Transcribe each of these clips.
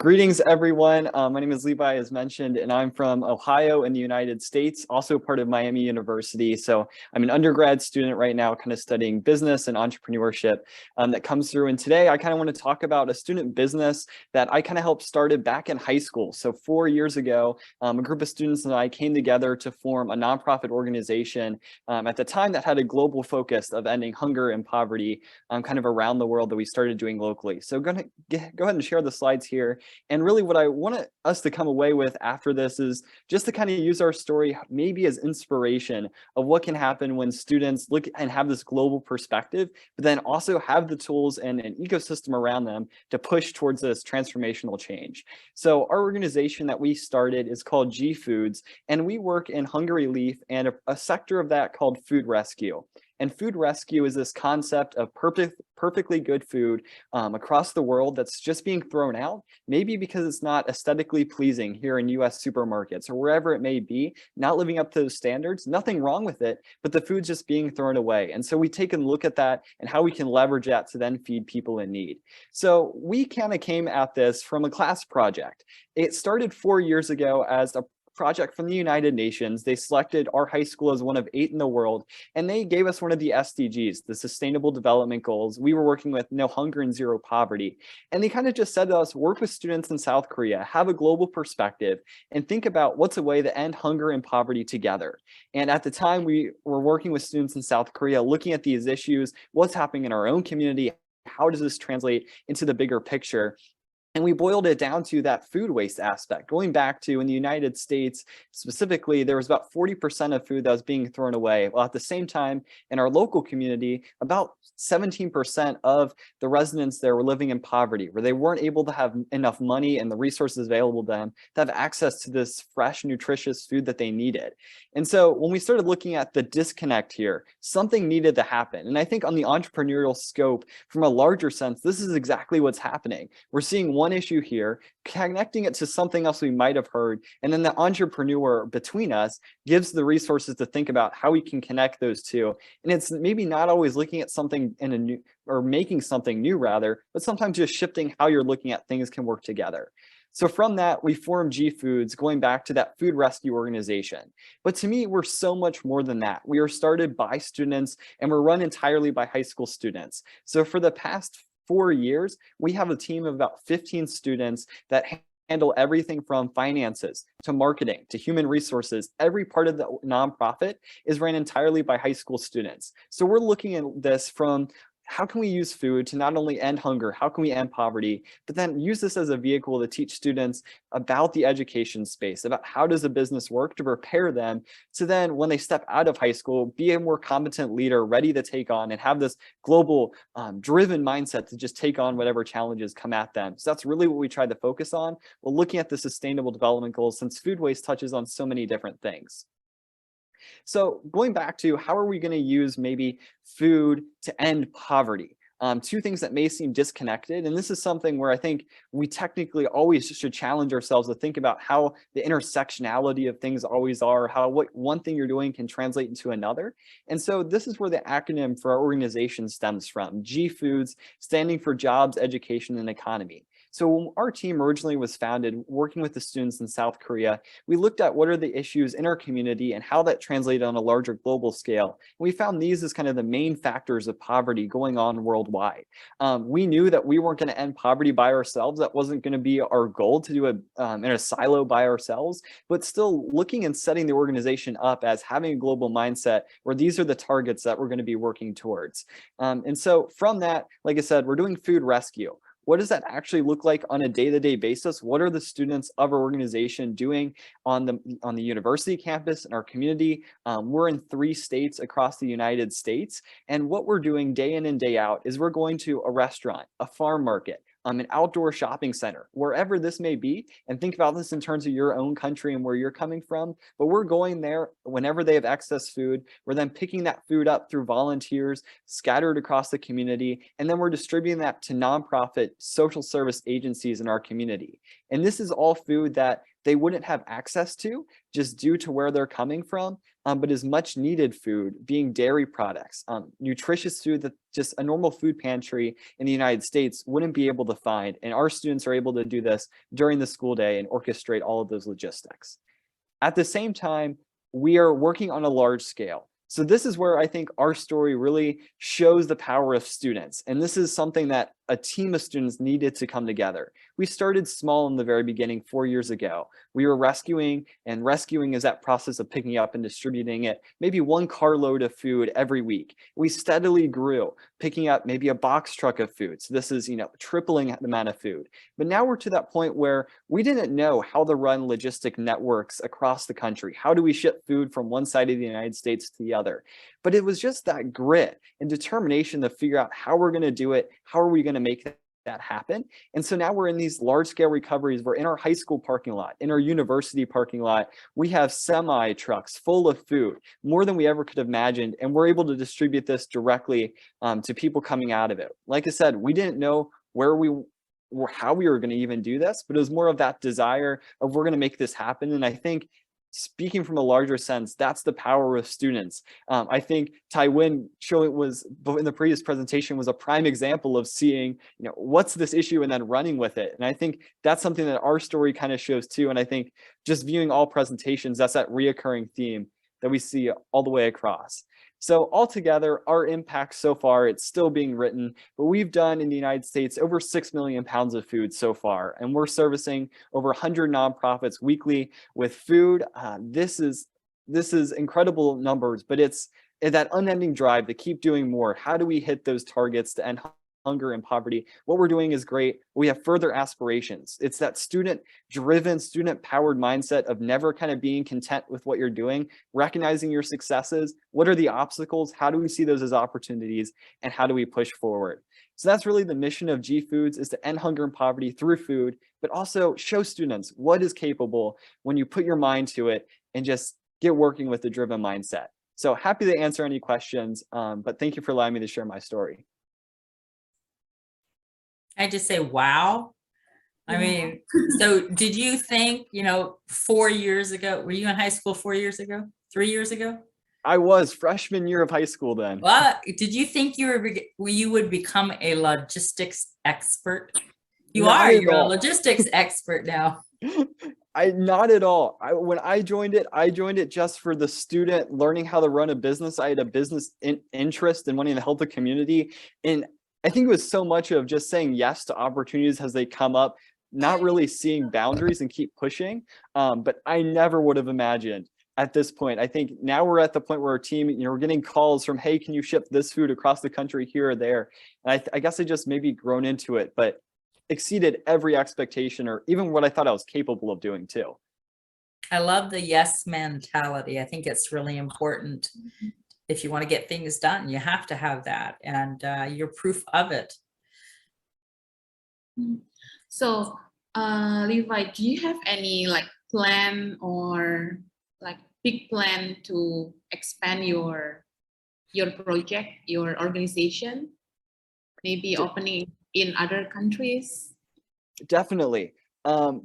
Greetings, everyone. My name is Levi, as mentioned, and I'm from Ohio in the United States, also part of Miami University. So I'm an undergrad student right now, kind of studying business and entrepreneurship that comes through. And today I kind of want to talk about a student business that I kind of helped started back in high school. So 4 years ago, a group of students and I came together to form a nonprofit organization at the time that had a global focus of ending hunger and poverty kind of around the world that we started doing locally. So go ahead and share the slides here. And really what I want us to come away with after this is just to kind of use our story maybe as inspiration of what can happen when students look and have this global perspective, but then also have the tools and an ecosystem around them to push towards this transformational change. So our organization that we started is called JEE Foods, and we work in hunger relief and a sector of that called food rescue. And food rescue is this concept of perfectly good food across the world that's just being thrown out, maybe because it's not aesthetically pleasing here in US supermarkets or wherever it may be, not living up to those standards, nothing wrong with it, but the food's just being thrown away. And so we take a look at that and how we can leverage that to then feed people in need. So we kind of came at this from a class project. It started 4 years ago as a project from the United Nations. They selected our high school as one of 8 in the world, and they gave us one of the SDGs, the Sustainable Development Goals. We were working with no hunger and zero poverty. And they kind of just said to us, work with students in South Korea, have a global perspective, and think about what's a way to end hunger and poverty together. And at the time, we were working with students in South Korea, looking at these issues, what's happening in our own community, how does this translate into the bigger picture? And we boiled it down to that food waste aspect, going back to in the United States, specifically, there was about 40% of food that was being thrown away. While at the same time, in our local community, about 17% of the residents there were living in poverty, where they weren't able to have enough money and the resources available to them to have access to this fresh, nutritious food that they needed. And so when we started looking at the disconnect here, something needed to happen. And I think on the entrepreneurial scope, from a larger sense, this is exactly what's happening. We're seeing one issue here, connecting it to something else we might have heard, and then the entrepreneur between us gives the resources to think about how we can connect those two. And it's maybe not always looking at something in a new, or making something new rather, but sometimes just shifting how you're looking at things can work together. So from that, we formed JEE Foods, going back to that food rescue organization. But to me, we're so much more than that. We are started by students and we're run entirely by high school students. So for the past 4 years, we have a team of about 15 students that handle everything from finances to marketing to human resources. Every part of the nonprofit is ran entirely by high school students. So we're looking at this from how can we use food to not only end hunger, how can we end poverty, but then use this as a vehicle to teach students about the education space, about how does a business work to prepare them to then when they step out of high school, be a more competent leader, ready to take on and have this global driven mindset to just take on whatever challenges come at them. So that's really what we tried to focus on. Well, looking at the Sustainable Development Goals, since food waste touches on so many different things. So going back to how are we going to use maybe food to end poverty? Two things that may seem disconnected. And this is something where I think we technically always should challenge ourselves to think about how the intersectionality of things always are, how what one thing you're doing can translate into another. And so this is where the acronym for our organization stems from, JEE Foods, standing for Jobs, Education, and Economy. So when our team originally was founded, working with the students in South Korea, we looked at what are the issues in our community and how that translated on a larger global scale. And we found these as kind of the main factors of poverty going on worldwide. We knew that we weren't going to end poverty by ourselves. That wasn't going to be our goal to do it in a silo by ourselves, but still looking and setting the organization up as having a global mindset where these are the targets that we're going to be working towards. And so from that, like I said, we're doing food rescue. What does that actually look like on a day-to-day basis? What are the students of our organization doing on the university campus in our community? We're in 3 states across the United States. And what we're doing day in and day out is we're going to a restaurant, a farm market, an outdoor shopping center, wherever this may be, and think about this in terms of your own country and where you're coming from. But we're going there whenever they have excess food. We're then picking that food up through volunteers scattered across the community, and then we're distributing that to nonprofit social service agencies in our community. And this is all food that they wouldn't have access to just due to where they're coming from. but is much needed food being dairy products, nutritious food that just a normal food pantry in the United States wouldn't be able to find. And our students are able to do this during the school day and orchestrate all of those logistics. At the same time, we are working on a large scale. So this is where I think our story really shows the power of students. And this is something that a team of students needed to come together. We started small in the very beginning 4 years ago. We were rescuing, and rescuing is that process of picking up and distributing it, maybe 1 carload of food every week. We steadily grew, picking up maybe a box truck of food. So this is, tripling the amount of food. But now we're to that point where we didn't know how to run logistic networks across the country. How do we ship food from one side of the United States to the other? But it was just that grit and determination to figure out how we're going to do it. How are we going to make that happen? And so now we're in these large scale recoveries. We're in our high school parking lot, in our university parking lot. We have semi trucks full of food, more than we ever could have imagined. And we're able to distribute this directly to people coming out of it. Like I said, we didn't know how we were going to even do this, but it was more of that desire of we're going to make this happen. And I think, speaking from a larger sense, that's the power of students. I think Tywin was in the previous presentation was a prime example of seeing, what's this issue and then running with it. And I think that's something that our story kind of shows too. And I think just viewing all presentations, that's that reoccurring theme that we see all the way across. So altogether, our impact so far, it's still being written, but we've done in the United States over 6 million pounds of food so far, and we're servicing over 100 nonprofits weekly with food. This is incredible numbers, but it's that unending drive to keep doing more. How do we hit those targets to end hunger and poverty? What we're doing is great. We have further aspirations. It's that student-driven, student-powered mindset of never kind of being content with what you're doing, recognizing your successes. What are the obstacles? How do we see those as opportunities? And how do we push forward? So that's really the mission of JEE Foods, is to end hunger and poverty through food, but also show students what is capable when you put your mind to it and just get working with the driven mindset. So happy to answer any questions, but thank you for allowing me to share my story. I just say, wow. I mean, so did you think, 4 years ago, were you in high school 4 years ago, 3 years ago? I was freshman year of high school then. Well, did you think you would become a logistics expert? You're a logistics expert now. Not at all. When I joined it just for the student learning how to run a business. I had a business interest in wanting to help the community. And I think it was so much of just saying yes to opportunities as they come up, not really seeing boundaries and keep pushing. But I never would have imagined at this point. I think now we're at the point where our team, we're getting calls from, hey, can you ship this food across the country here or there? And I guess I just maybe grown into it, but exceeded every expectation or even what I thought I was capable of doing too. I love the yes mentality. I think it's really important. If you want to get things done, you have to have that, and you're proof of it. So, Levi, do you have any plan or big plan to expand your project, your organization, maybe opening in other countries? Definitely.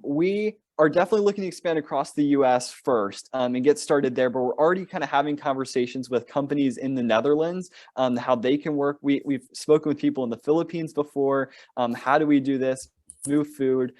We are definitely looking to expand across the US first and get started there, but we're already kind of having conversations with companies in the Netherlands on how they can work. We've spoken with people in the Philippines before. How do we do this? Move food.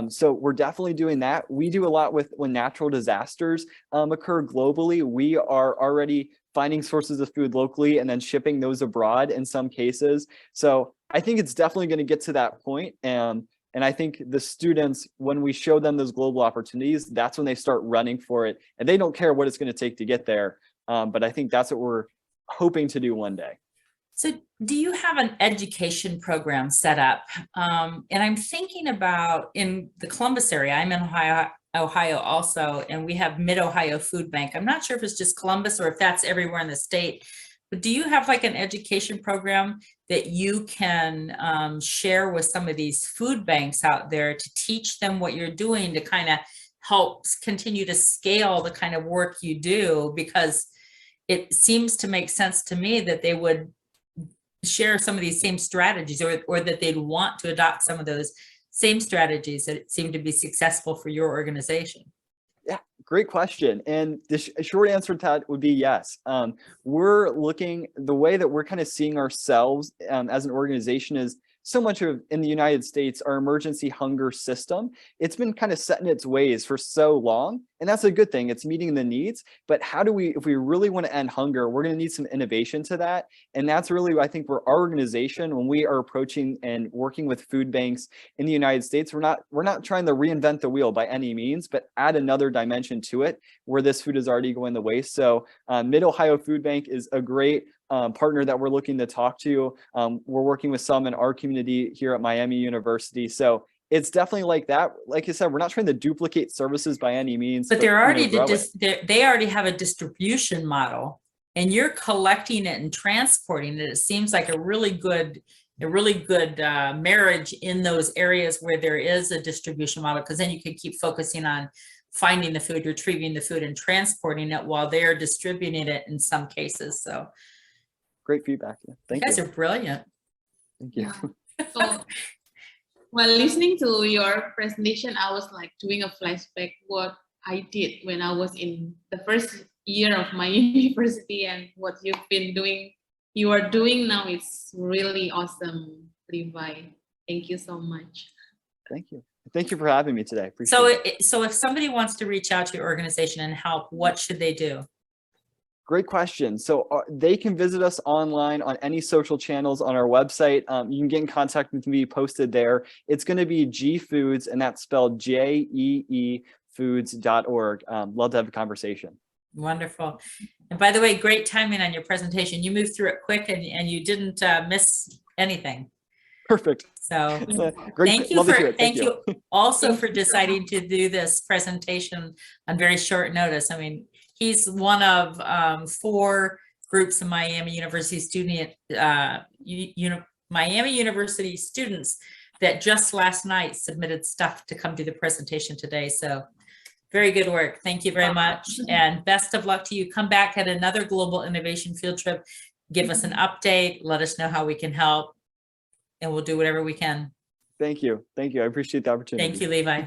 So we're definitely doing that. We do a lot when natural disasters occur globally. We are already finding sources of food locally and then shipping those abroad in some cases. So I think it's definitely going to get to that point. And I think the students, when we show them those global opportunities, that's when they start running for it. And they don't care what it's going to take to get there. But I think that's what we're hoping to do one day. So do you have an education program set up? And I'm thinking about in the Columbus area, I'm in Ohio also, and we have Mid-Ohio Food Bank. I'm not sure if it's just Columbus or if that's everywhere in the state. But do you have an education program that you can share with some of these food banks out there to teach them what you're doing to kind of help continue to scale the kind of work you do? Because it seems to make sense to me that they would share some of these same strategies or that they'd want to adopt some of those same strategies that seem to be successful for your organization. Yeah, great question. And the short answer to that would be yes. We're looking, the way that we're kind of seeing ourselves as an organization is so much of in the United States, our emergency hunger system, it's been kind of set in its ways for so long. And that's a good thing. It's meeting the needs. But how do we, if we really want to end hunger, we're going to need some innovation to that. And that's really, I think, where our organization, when we are approaching and working with food banks in the United States, we're not trying to reinvent the wheel by any means, but add another dimension to it where this food is already going to waste. So Mid-Ohio Food Bank is a great partner that we're looking to talk to. We're working with some in our community here at Miami University. So it's definitely like that. Like I said, we're not trying to duplicate services by any means. But they're already, grow it. they already have a distribution model, and you're collecting it and transporting it. It seems like a really good marriage in those areas where there is a distribution model, because then you can keep focusing on finding the food, retrieving the food, and transporting it while they're distributing it in some cases. So great feedback. Yeah. Thank you. You guys are brilliant. Thank you. Yeah. So while listening to your presentation, I was like doing a flashback what I did when I was in the first year of my university, and what you've been doing, you are doing now. It's really awesome, Levi. Thank you so much. Thank you. Thank you for having me today. Appreciate it. So if somebody wants to reach out to your organization and help, what should they do? Great question. So they can visit us online on any social channels on our website. You can get in contact with me, posted there. It's going to be JEE Foods, and that's spelled JEE Foods.org. Love to have a conversation. Wonderful. And by the way, great timing on your presentation. You moved through it quick, and you didn't miss anything. Perfect. So great. Thank you also for deciding to do this presentation on very short notice. I mean, he's one of 4 groups of Miami University Miami University students that just last night submitted stuff to come do the presentation today. So very good work. Thank you very much. And best of luck to you. Come back at another global innovation field trip. Give us an update. Let us know how we can help. And we'll do whatever we can. Thank you. Thank you. I appreciate the opportunity. Thank you, Levi.